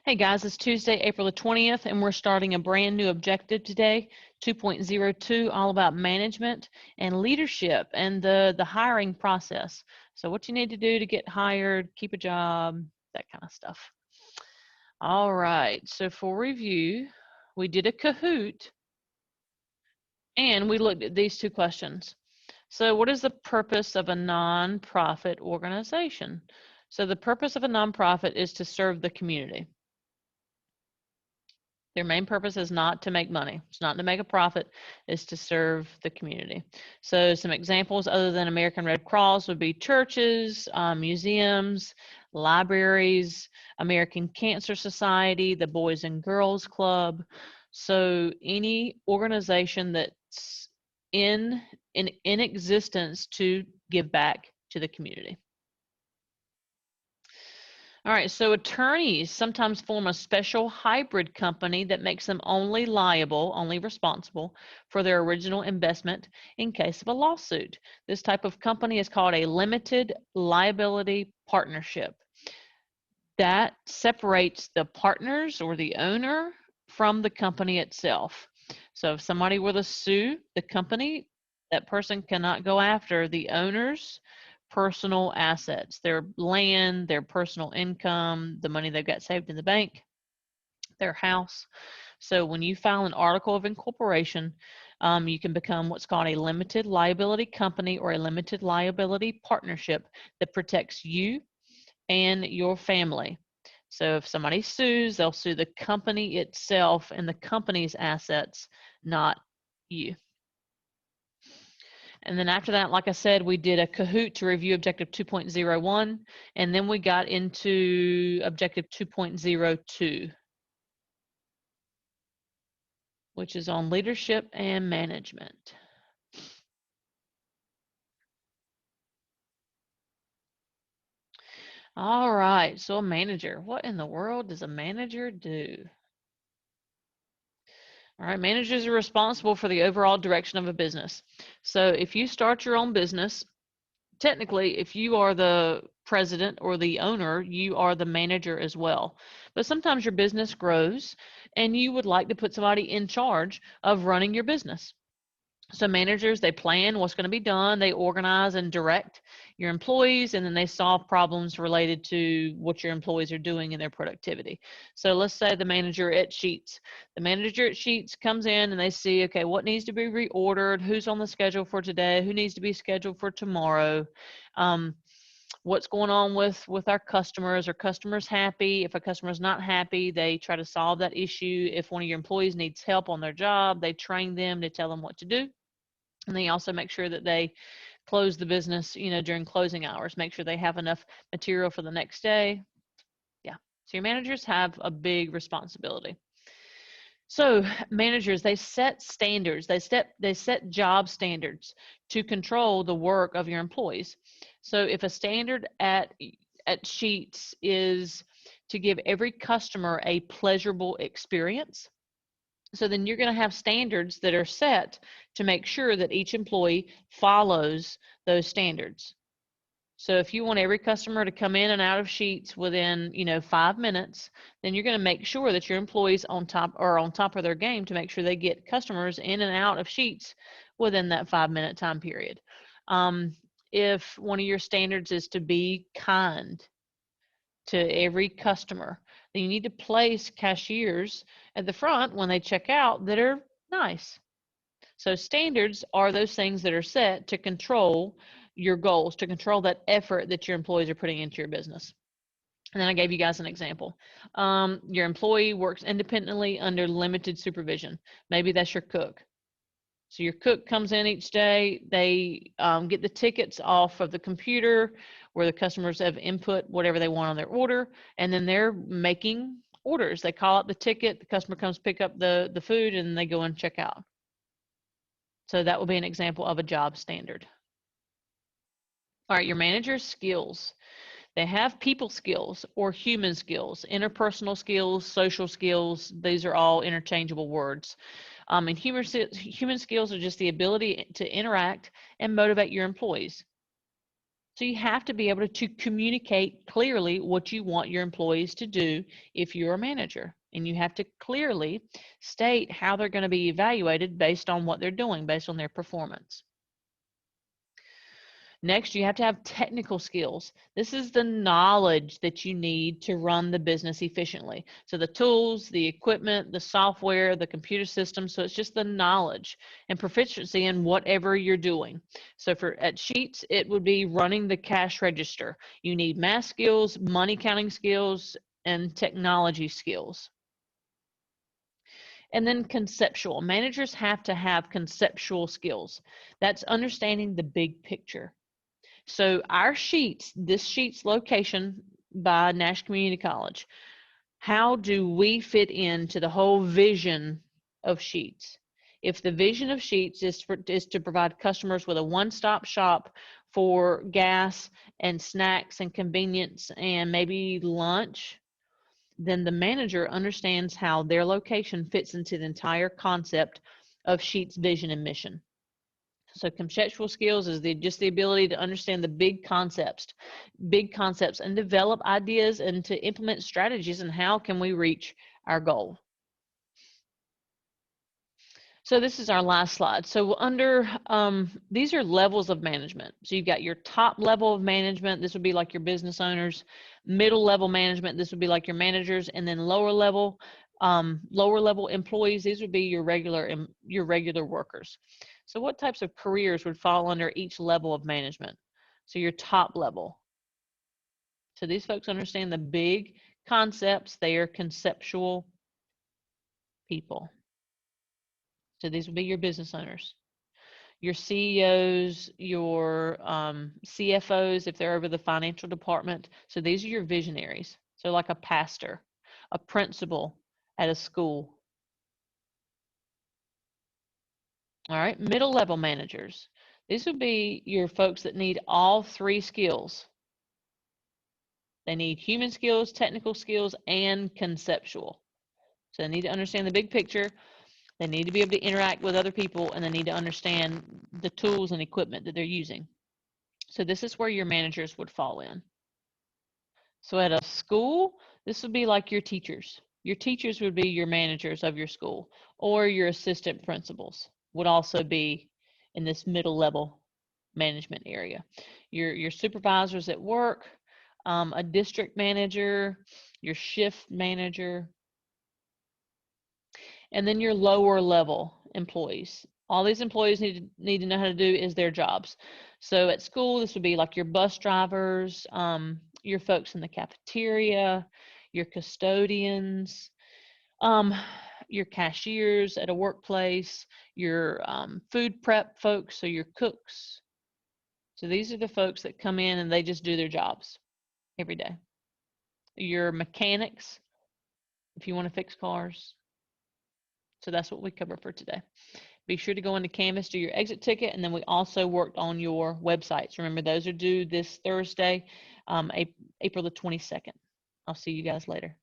Hey guys, it's Tuesday, April the 20th, and we're starting a brand new objective today, 2.02, all about management and leadership and the hiring process. So what you need to do to get hired, keep a job, that kind of stuff. All right, so for review, we did a Kahoot and we looked at these two questions. So what is the purpose of a nonprofit organization? So the purpose of a nonprofit is to serve the community. Their main purpose is not to make money. It's not to make a profit. It's to serve the community. So some examples other than American Red Cross would be churches, museums, libraries, American Cancer Society, the Boys and Girls Club. So any organization that's in existence to give back to the community. All right, so attorneys sometimes form a special hybrid company that makes them only liable, only responsible for their original investment in case of a lawsuit. This type of company is called a limited liability partnership. That separates the partners or the owner from the company itself. So if somebody were to sue the company, that person cannot go after the owners personal assets, their land, their personal income, the money they've got saved in the bank, their house. So when you file an article of incorporation, you can become what's called a limited liability company or a limited liability partnership that protects you and your family. So if somebody sues, they'll sue the company itself and the company's assets, not you. And then after that, like I said, we did a Kahoot to review Objective 2.01, and then we got into Objective 2.02, which is on leadership and management. All right, so a manager. What in the world does a manager do? All right, managers are responsible for the overall direction of a business. So if you start your own business, technically, if you are the president or the owner, you are the manager as well. But sometimes your business grows and you would like to put somebody in charge of running your business. So managers, they plan what's going to be done, they organize and direct your employees, and then they solve problems related to what your employees are doing in their productivity. So let's say the manager at Sheets. The manager at Sheets comes in and they see, okay, what needs to be reordered, who's on the schedule for today, who needs to be scheduled for tomorrow, what's going on with our customers. Are customers happy? If a customer is not happy, they try to solve that issue. If one of your employees needs help on their job, they train them to tell them what to do. And they also make sure that they close the business, during closing hours, make sure they have enough material for the next day. Yeah. So your managers have a big responsibility. So managers, they set standards, they set job standards to control the work of your employees. So if a standard at Sheets is to give every customer a pleasurable experience, so then you're going to have standards that are set to make sure that each employee follows those standards. So if you want every customer to come in and out of Sheets within, 5 minutes, then you're going to make sure that your employees on top of their game to make sure they get customers in and out of Sheets within that 5-minute time period. If one of your standards is to be kind to every customer, then you need to place cashiers at the front when they check out that are nice. So standards are those things that are set to control your goals, to control that effort that your employees are putting into your business. And then I gave you guys an example. Your employee works independently under limited supervision. Maybe that's your cook. So your cook comes in each day, they get the tickets off of the computer where the customers have input whatever they want on their order, and then they're making orders. They call out the ticket, the customer comes pick up the food, and they go and check out. So that will be an example of a job standard. All right, your manager's skills. They have people skills or human skills, interpersonal skills, social skills. These are all interchangeable words. And human skills are just the ability to interact and motivate your employees. So you have to be able to communicate clearly what you want your employees to do if you're a manager. And you have to clearly state how they're going to be evaluated based on what they're doing, based on their performance. Next, you have to have technical skills. This is the knowledge that you need to run the business efficiently. So the tools, the equipment, the software, the computer system. So it's just the knowledge and proficiency in whatever you're doing. So at Sheetz, it would be running the cash register. You need math skills, money counting skills, and technology skills. And then conceptual. Managers have to have conceptual skills. That's understanding the big picture. So our Sheetz, this Sheetz location by Nash Community College, how do we fit into the whole vision of Sheetz? If the vision of Sheetz is to provide customers with a one-stop shop for gas and snacks and convenience and maybe lunch, then the manager understands how their location fits into the entire concept of Sheetz vision and mission. So conceptual skills is just the ability to understand the big concepts and develop ideas and to implement strategies and how can we reach our goal. So this is our last slide. So under, these are levels of management. So you've got your top level of management. This would be like your business owners. Middle level management, this would be like your managers. And then lower level employees, these would be your regular workers. So what types of careers would fall under each level of management? So your top level. So these folks understand the big concepts. They are conceptual people. So these would be your business owners. Your CEOs, your CFOs, if they're over the financial department. So these are your visionaries. So like a pastor, a principal at a school. All right, middle level managers. These would be your folks that need all three skills. They need human skills, technical skills, and conceptual. So they need to understand the big picture. They need to be able to interact with other people, and they need to understand the tools and equipment that they're using. So this is where your managers would fall in. So at a school, this would be like your teachers. Your teachers would be your managers of your school, or your assistant principals would also be in this middle level management area. Your supervisors at work, a district manager, your shift manager, and then your lower level employees. All these employees need to know how to do is their jobs. So at school, this would be like your bus drivers, your folks in the cafeteria, your custodians, your cashiers at a workplace, your food prep folks, so your cooks. So these are the folks that come in and they just do their jobs every day. Your mechanics, if you want to fix cars. So that's what we cover for today. Be sure to go into Canvas, do your exit ticket, and then we also worked on your websites. Remember, those are due this Thursday, April the 22nd. I'll see you guys later.